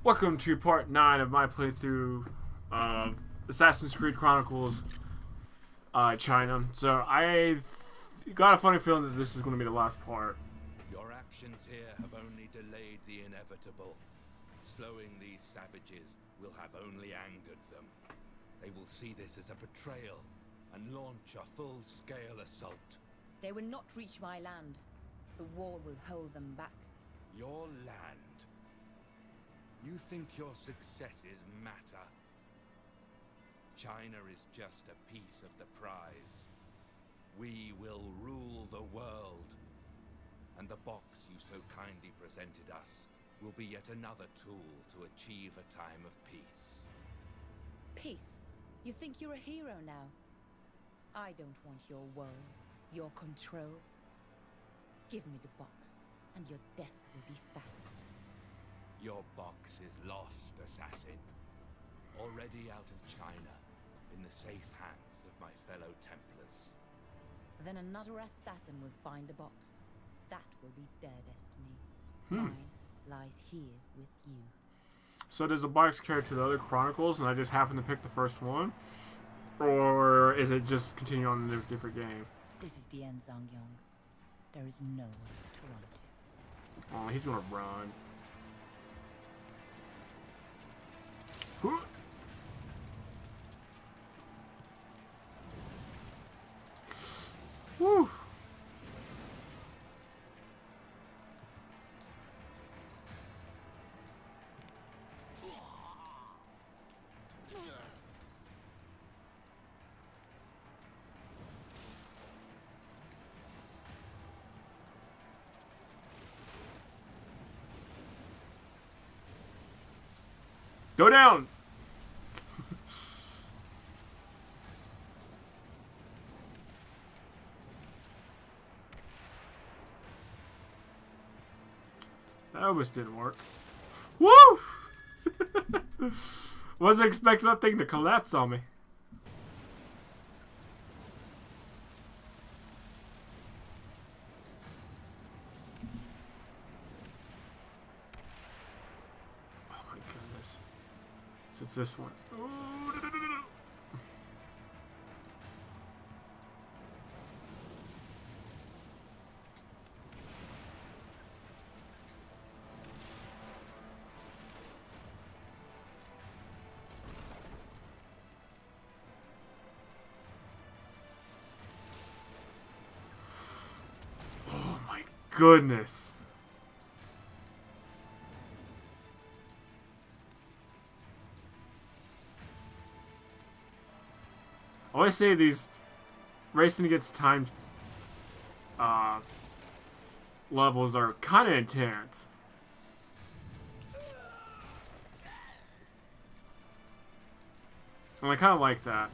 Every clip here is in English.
Welcome to part 9 of my playthrough of Assassin's Creed Chronicles China. So I got a funny feeling that this is going to be the last part. Your actions here have only delayed the inevitable. Slowing these savages will have only angered them. They will see this as a betrayal and launch a full-scale assault. They will not reach my land. The war will hold them back. Your land? You think your successes matter? China is just a piece of the prize. We will rule the world. And the box you so kindly presented us will be yet another tool to achieve a time of peace. Peace? You think you're a hero now? I don't want your world, your control. Give me the box, and your death will be fast. Your box is lost, assassin. Already out of China, in the safe hands of my fellow Templars. Then another assassin will find the box. That will be their destiny. Mine lies here with you. So does the box carry to the other Chronicles and I just happen to pick the first one? Or is it just continue on in a different game? This is the end, Zangyong. There is nowhere to run to. Oh, he's gonna run. Woo! Go down! That almost didn't work. Woo! Wasn't expecting that thing to collapse on me. Oh my goodness. So it's this one. Goodness. I always say these racing against time levels are kind of intense. And I kind of like that.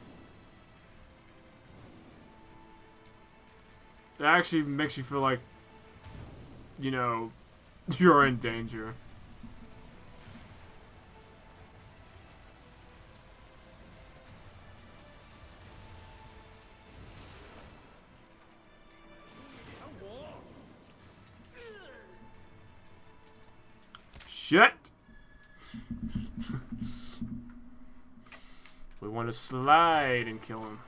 It actually makes you feel like, you know, you're in danger. Shit! We want to slide and kill him.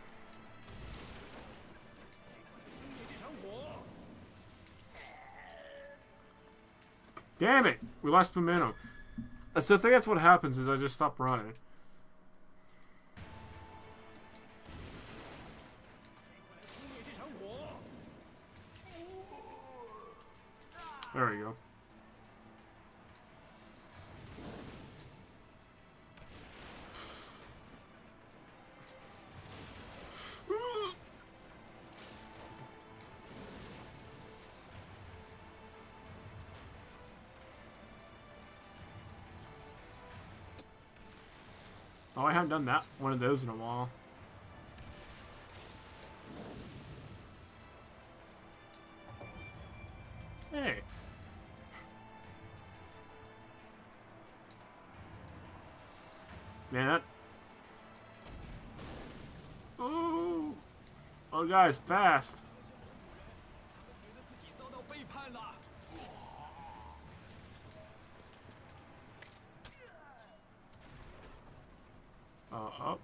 Damn it! We lost momentum. So I think that's what happens is I just stop running. There we go. Oh, I haven't done that one of those in a while. Hey. Man, that... Ooh! Oh, guys, fast! Up.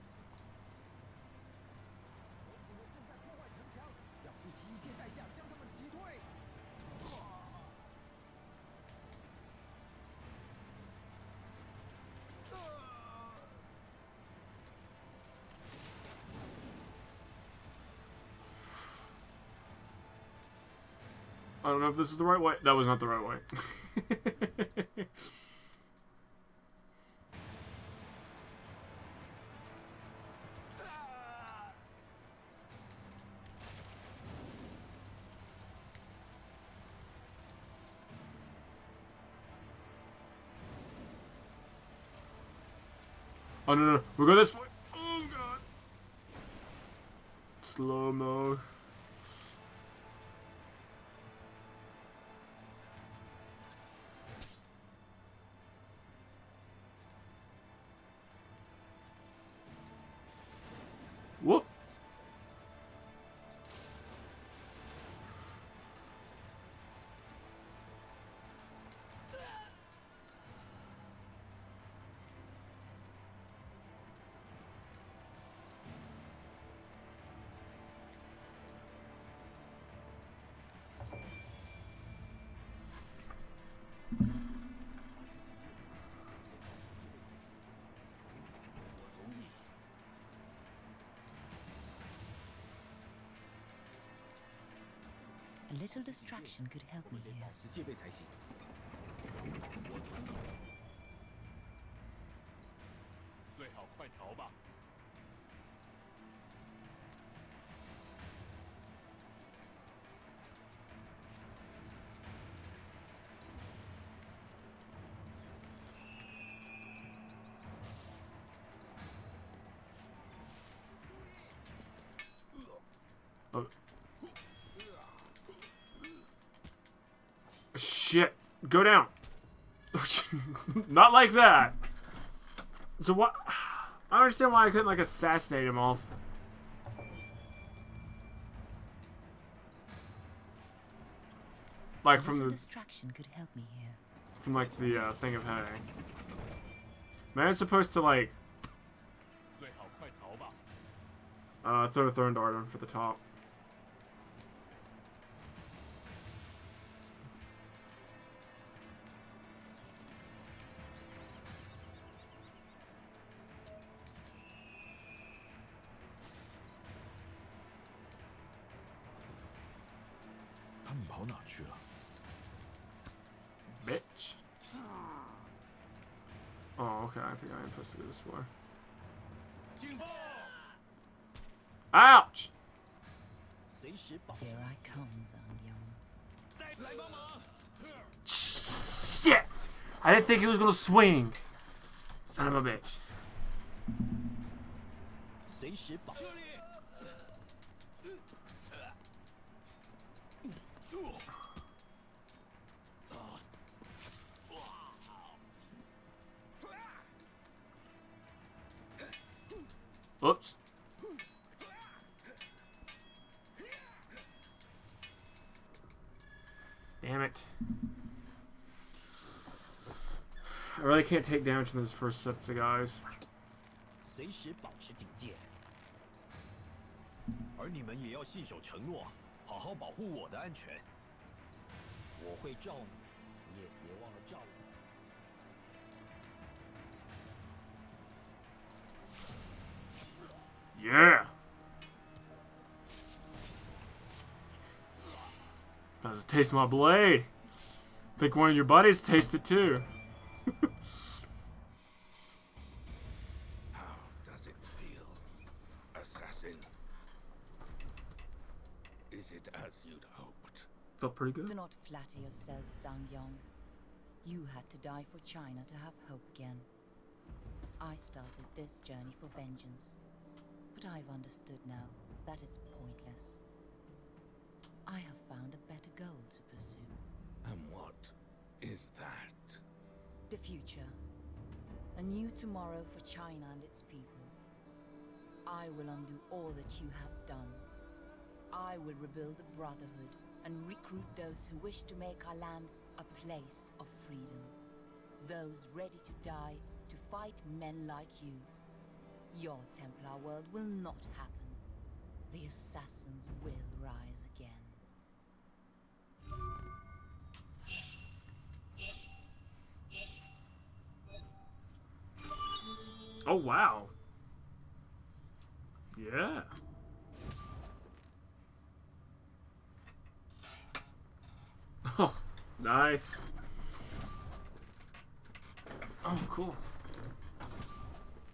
I don't know if this is the right way. That was not the right way. Oh no, no, we go this way. Oh god. Slow mo. Whoop. A little distraction could help me here. 保持戒备才行。最好快逃吧。Shit. Go down. Not like that. So what? I don't understand why I couldn't like assassinate him off. Like from the distraction could help me here. from like the thing of hay. Man, it's supposed to like 最好快逃吧。 throw a throwing dart on for the top. Bitch. Oh, okay. I think I am supposed to go this way. Ouch! Here I come, Zhang Shit! I didn't think he was gonna swing. Son of a bitch. Oops. Damn it. I really can't take damage from those first sets of guys. 随时保持警戒。而你们也要信守承诺，好好保护我的安全。我会罩你，你也别忘了罩我。 Yeah. Does it taste my blade? Think one of your buddies taste it too. How does it feel, assassin? Is it as you'd hoped? Felt pretty good. Do not flatter yourself, Sangyong. You had to die for China to have hope again. I started this journey for vengeance. But I've understood now that it's pointless. I have found a better goal to pursue. And what is that? The future. A new tomorrow for China and its people. I will undo all that you have done. I will rebuild the Brotherhood and recruit those who wish to make our land a place of freedom. Those ready to die to fight men like you. Your Templar world will not happen. The assassins will rise again. Oh, wow. Yeah. Oh, nice. Oh, cool.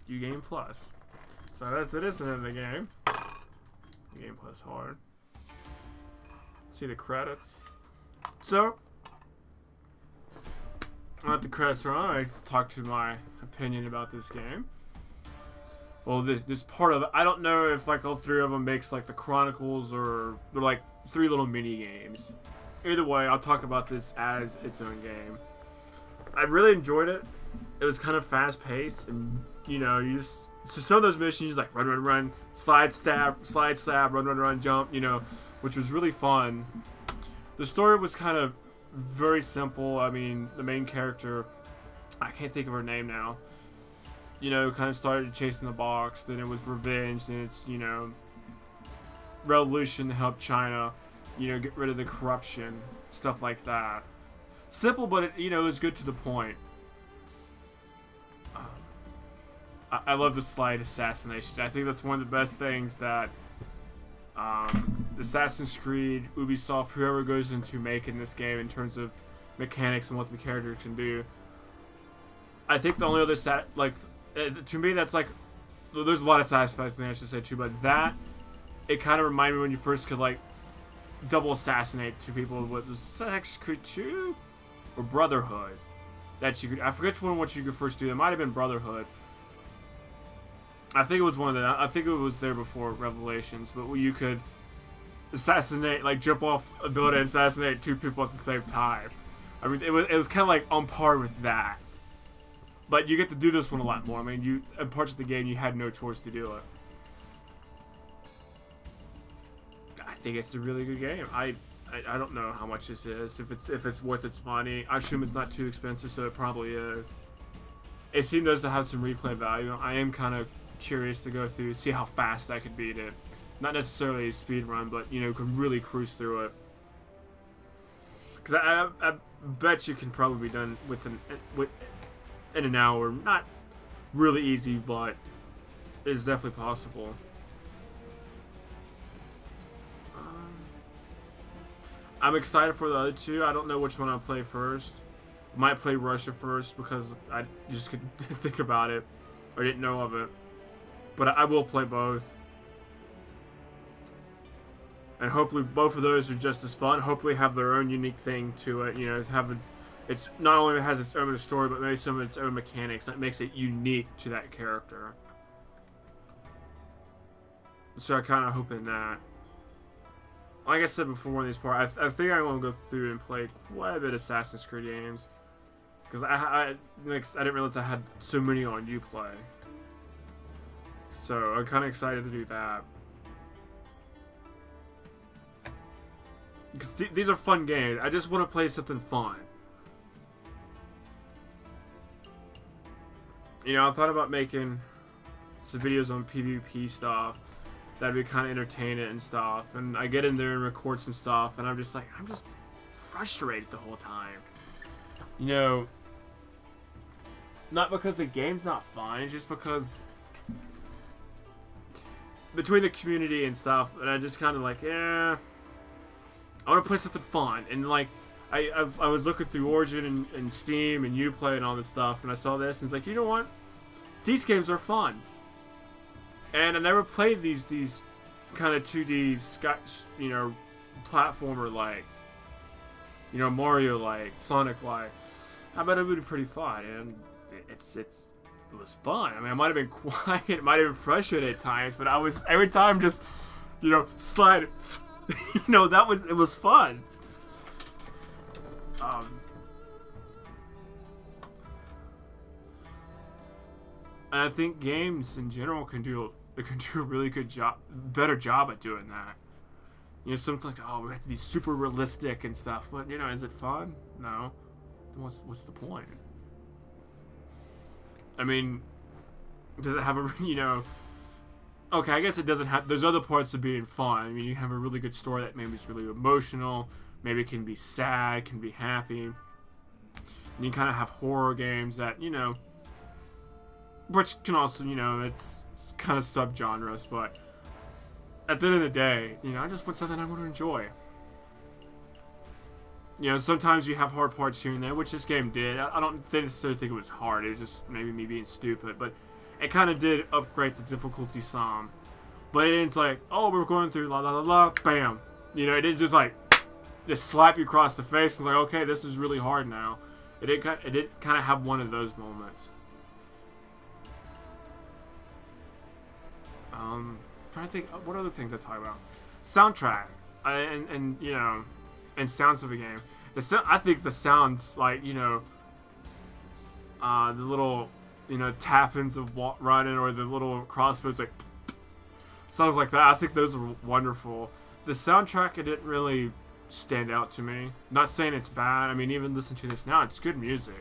You Game Plus. So that isn't in the game. The Game Plus hard. See the credits. So, let the credits run. I talked to my opinion about this game. Well, this part of it, I don't know if like all three of them makes like the Chronicles or they're like 3 little mini games. Either way, I'll talk about this as its own game. I really enjoyed it. It was kind of fast paced, and you know, so some of those missions, you just like run, slide, stab, run, jump, you know, which was really fun. The story was kind of very simple. I mean, the main character, I can't think of her name now, you know, kind of started chasing the box, then it was revenge, then it's, you know, revolution to help China, you know, get rid of the corruption, stuff like that. Simple, but it, you know, it was good to the point. I love the slide assassinations. I think that's one of the best things that Assassin's Creed, Ubisoft, whoever goes into making this game in terms of mechanics and what the character can do. I think the only other to me that's like, there's a lot of satisfaction I should say too, but that, it kind of reminded me when you first could like double assassinate 2 people. What was Assassin's Creed 2 or Brotherhood? That you could, I forget what you could first do. It might have been Brotherhood. I think it was one of the. I think it was there before Revelations, but where you could assassinate, like jump off a building and assassinate 2 people at the same time. I mean, it was kind of like on par with that. But you get to do this one a lot more. I mean, in parts of the game you had no choice to do it. I think it's a really good game. I don't know how much this is. If it's worth its money, I assume it's not too expensive, so it probably is. It seems to have some replay value. I am kind of curious to go through, see how fast I could beat it. Not necessarily a speed run, but you know, could really cruise through it. Because I bet you can probably be done in an hour. Not really easy, but it's definitely possible. I'm excited for the other 2. I don't know which one I'll play first. Might play Russia first because I just couldn't think about it or didn't know of it. But I will play both. And hopefully both of those are just as fun. Hopefully have their own unique thing to it. You know, it's not only has its own story, but maybe some of its own mechanics that makes it unique to that character. So I kind of hope in that. Like I said before in this part, I think I want to go through and play quite a bit of Assassin's Creed games. Because I didn't realize I had so many on Uplay. So I'm kind of excited to do that. Because these are fun games. I just want to play something fun. You know, I thought about making some videos on PvP stuff. That'd be kind of entertaining and stuff. And I get in there and record some stuff, and I'm just frustrated the whole time. You know, not because the game's not fun, it's just because between the community and stuff, and I just kind of like, I want to play something fun. And like, I was looking through Origin and Steam and Uplay and all this stuff, and I saw this, and it's like, you know what? These games are fun. And I never played these kind of 2D, you know, platformer like, you know, Mario like, Sonic like. I bet it would be pretty fun, and it was fun. I mean, I might have been quiet, it might have been frustrated at times, but I was every time just, you know, slide. You know, it was fun. And I think games in general can do a really good job, better job at doing that. You know, sometimes like, oh, we have to be super realistic and stuff, but you know, is it fun? No. What's the point? I mean, does it have a, you know, okay, I guess it doesn't have, there's other parts of being fun. I mean, you have a really good story that maybe is really emotional, maybe it can be sad, can be happy. And you kind of have horror games that, you know, which can also, you know, it's kind of subgenres, but at the end of the day, you know, I just want something I want to enjoy. You know, sometimes you have hard parts here and there, which this game did. I don't necessarily think it was hard. It was just maybe me being stupid, but it kind of did upgrade the difficulty some. But it's like, oh, we're going through la la la la, bam. You know, it didn't just like just slap you across the face. It's like, okay, this is really hard now. It did kind of have one of those moments. Trying to think, what other things I talk about? Soundtrack, and you know, and sounds of a game. I think the sounds, like, you know, the little, you know, tap-ins of running, or the little crossbows, like sounds like that. I think those are wonderful. The soundtrack, it didn't really stand out to me. Not saying it's bad. I mean, even listening to this now, it's good music.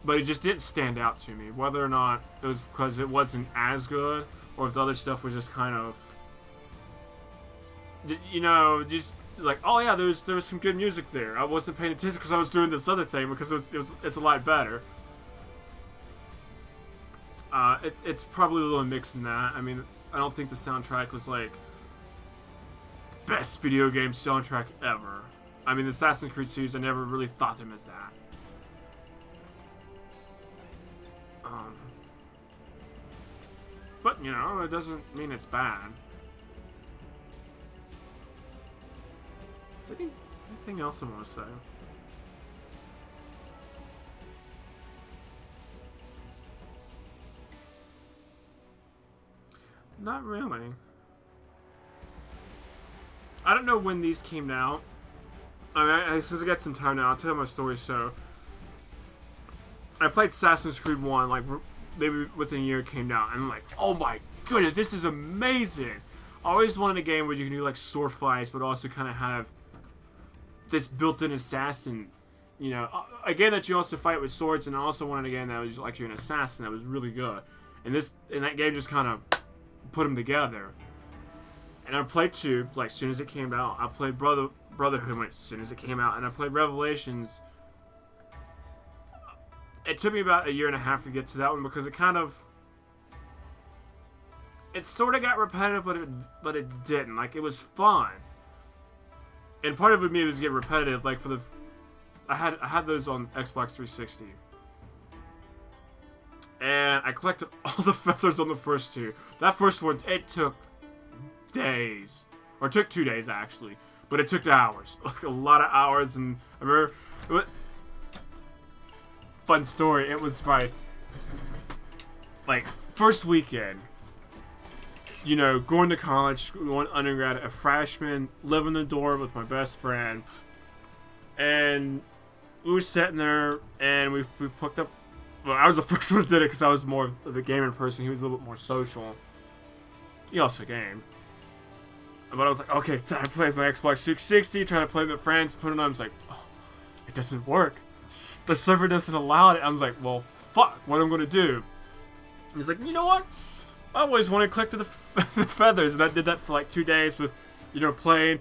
But it just didn't stand out to me. Whether or not it was because it wasn't as good, or if the other stuff was just kind of, you know, just like, oh yeah, there was some good music there. I wasn't paying attention because I was doing this other thing, because it's a lot better. It's probably a little mix in that. I mean, I don't think the soundtrack was like best video game soundtrack ever. I mean, the Assassin's Creed series, I never really thought them as that. But, you know, it doesn't mean it's bad. Is there anything else I want to say? Not really. I don't know when these came out. I mean, since I got some time now, I'll tell you my story. So, I played Assassin's Creed 1, like, maybe within a year it came out, and I'm like, oh my goodness, this is amazing! I always wanted a game where you can do, like, sword fights, but also kind of have this built-in assassin, you know, a game that you also fight with swords, and I also wanted a game that was like you're an assassin that was really good. And that game just kind of put them together. And I played 2, like, as soon as it came out. I played Brotherhood as soon as it came out, and I played Revelations. It took me about a year and a half to get to that one, because it sort of got repetitive, but it didn't. Like, it was fun. And part of it was getting repetitive. Like, I had those on Xbox 360, and I collected all the feathers on the first 2. That first one, it took days, or it took 2 days actually, but it took hours, like a lot of hours. And I remember, fun story. It was my, like, first weekend. You know, going to college, going undergrad, a freshman, living in the dorm with my best friend, and we were sitting there, and we picked up. Well, I was the first one that did it because I was more of the gaming person. He was a little bit more social. He also gamed, but I was like, okay, time to play my Xbox 360, trying to play with friends, put it on. I was like, oh, it doesn't work. The server doesn't allow it. I was like, well, fuck, what am I gonna do? He's like, you know what? I always wanted to collect the feathers, and I did that for like 2 days with, you know, playing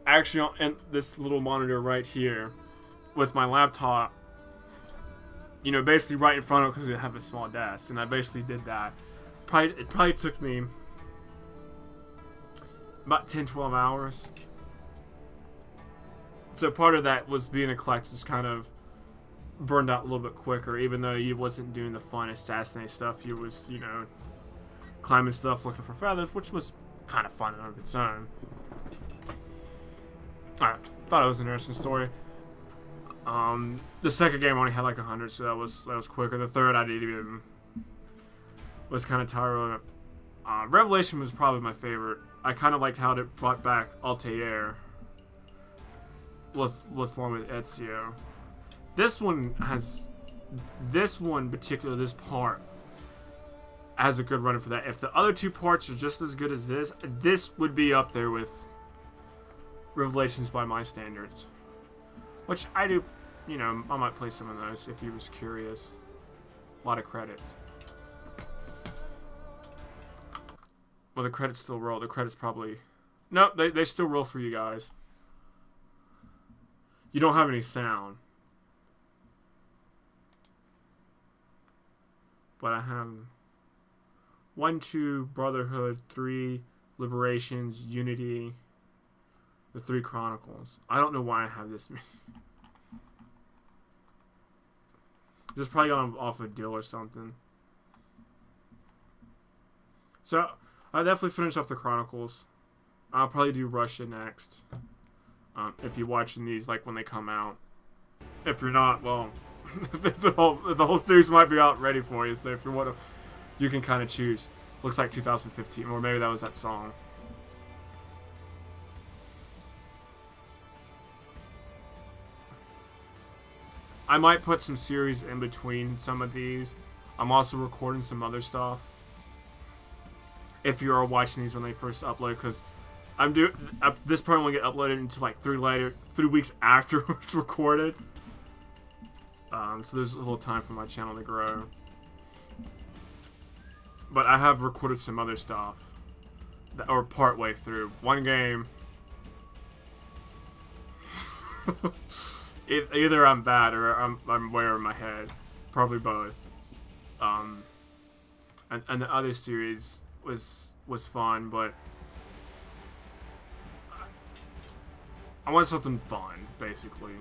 actually on this little monitor right here with my laptop, you know, basically right in front of it because I have a small desk, and I basically did that. It probably took me about 10-12 hours. So part of that was being a collector, just kind of burned out a little bit quicker, even though you wasn't doing the fun assassinate stuff. You was, you know, climbing stuff, looking for feathers, which was kind of fun on its own. Alright, thought it was an interesting story. The second game only had like 100, so that was quicker. The third I didn't even, was kind of tiring. Revelation was probably my favorite. I kind of liked how it brought back Altair with along with Ezio. This one particular, this part has a good run for that. If the other 2 parts are just as good as this would be up there with Revelations by my standards. Which I do, you know, I might play some of those if you was curious. A lot of credits. Well, the credits still roll. The credits probably... No, they still roll for you guys. You don't have any sound. But I have 1, 2, Brotherhood, 3, Liberations, Unity, the 3 Chronicles. I don't know why I have this many. This probably got off a deal or something. So, I'll definitely finish up the Chronicles. I'll probably do Russia next. If you're watching these, like, when they come out. If you're not, well, the whole series might be out ready for you. So if you want to, you can kind of choose. Looks like 2015, or maybe that was that song. I might put some series in between some of these. I'm also recording some other stuff. If you are watching these when they first upload, because this probably won't get uploaded until like 3 weeks after it's recorded. So there's a little time for my channel to grow. But I have recorded some other stuff, or part way through. One game. Either I'm bad or I'm way over my head. Probably both. And the other series was fun, but I want something fun, basically.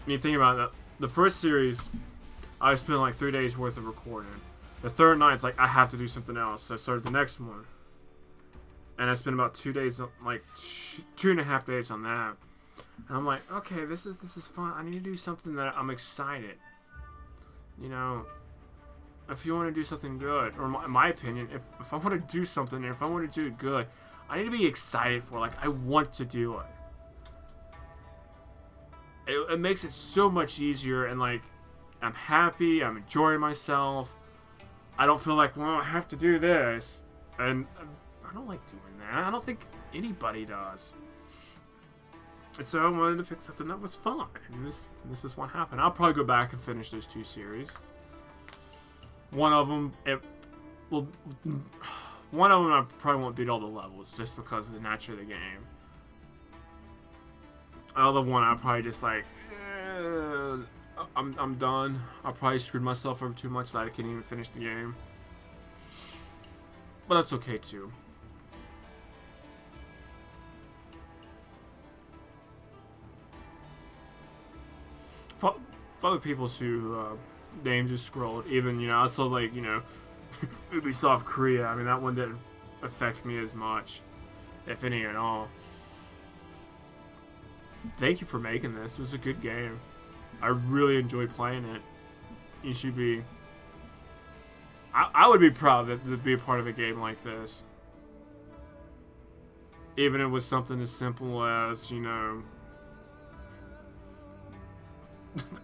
I mean, think about it. The first series, I spent like 3 days worth of recording. The third night, it's like I have to do something else, so I started the next one. And I spent about 2 days, like 2.5 days on that. And I'm like, okay, this is fun. I need to do something that I'm excited. You know, if you want to do something good, or in my opinion, if I want to do something, if I want to do it good, I need to be excited for it. Like, I want to do it. It makes it so much easier, and like, I'm happy, I'm enjoying myself. I don't feel like, well, I have to do this. And I don't like doing that. I don't think anybody does. And so I wanted to pick something that was fun. And this is what happened. I'll probably go back and finish those 2 series. One of them, I probably won't beat all the levels just because of the nature of the game. The other one, I probably just like, I'm done. I probably screwed myself over too much that I can't even finish the game. But that's okay too. For other people who names just scrolled, even, you know, I saw like, you know, Ubisoft Korea. I mean, that one didn't affect me as much, if any at all. Thank you for making this. It was a good game. I really enjoyed playing it. You should be... I would be proud to be a part of a game like this. Even if it was something as simple as, you know,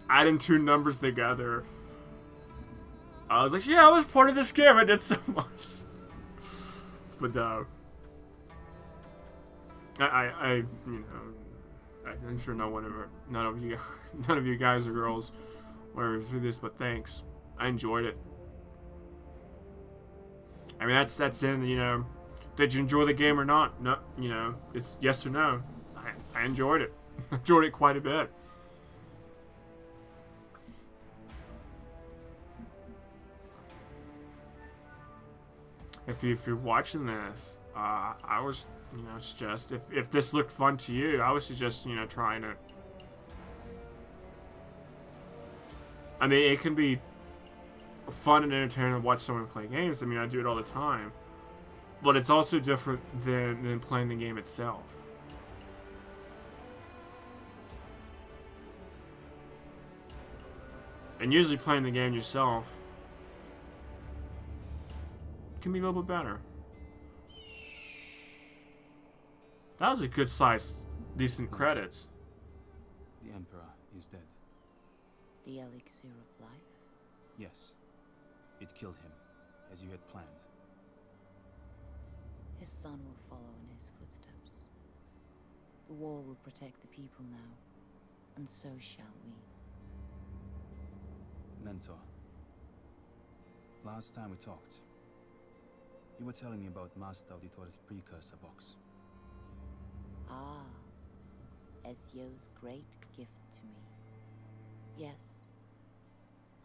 adding 2 numbers together. I was like, yeah, I was part of this game. I did so much. But I you know, I'm sure none of you guys or girls were through this, but thanks. I enjoyed it. I mean, that's in, you know, did you enjoy the game or not? No, you know, it's yes or no. I enjoyed it. Enjoyed it quite a bit. If you're watching this, I was, you know, suggest if this looked fun to you, I would suggest, you know, trying it. I mean, it can be fun and entertaining to watch someone play games. I mean, I do it all the time, but it's also different than playing the game itself. And usually playing the game yourself can be a little bit better. That was a good size, decent credits. The Emperor is dead. The elixir of life? Yes. It killed him, as you had planned. His son will follow in his footsteps. The wall will protect the people now, and so shall we. Mentor. Last time we talked, you were telling me about Master Auditore's precursor box. Ah, Ezio's great gift to me. Yes,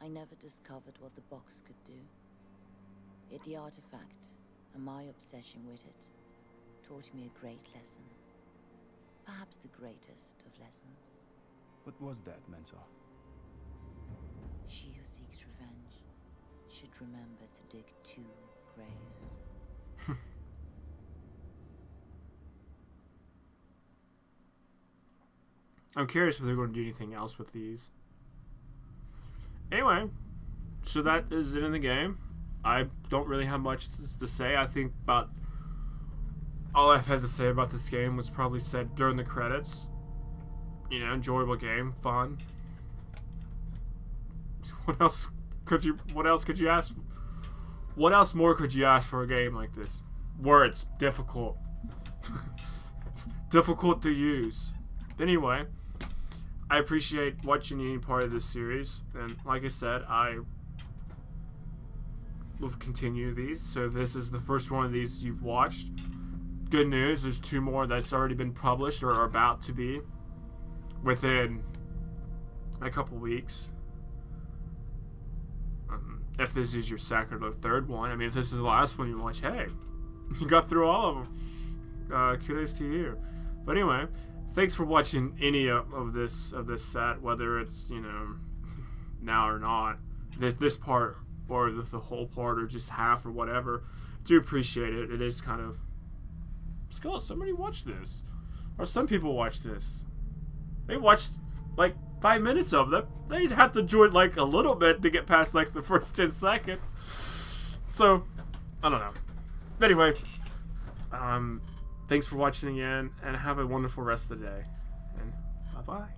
I never discovered what the box could do. Yet the artifact, and my obsession with it, taught me a great lesson. Perhaps the greatest of lessons. What was that, Mentor? She who seeks revenge should remember to dig 2 graves. I'm curious if they're going to do anything else with these. Anyway, so that is it in the game. I don't really have much to say. I think about all I've had to say about this game was probably said during the credits. You know, enjoyable game, fun. What else could you ask? What else more could you ask for a game like this? Words, difficult. Difficult to use. Anyway, I appreciate watching any part of this series, and like I said, I will continue these. So if this is the first one of these you've watched, good news, there's 2 more that's already been published or are about to be within a couple weeks. If this is your second or third one, I mean, if this is the last one you watch, hey, you got through all of them. Kudos to you. But anyway, thanks for watching any of this set, whether it's, you know, now or not, this part or the whole part or just half or whatever. Do appreciate it. It is kind of, Skull, somebody watched this, or some people watch this. They watched like 5 minutes of them. They'd have to join like a little bit to get past like the first 10 seconds. So, I don't know. But anyway, thanks for watching again, and have a wonderful rest of the day. And bye-bye.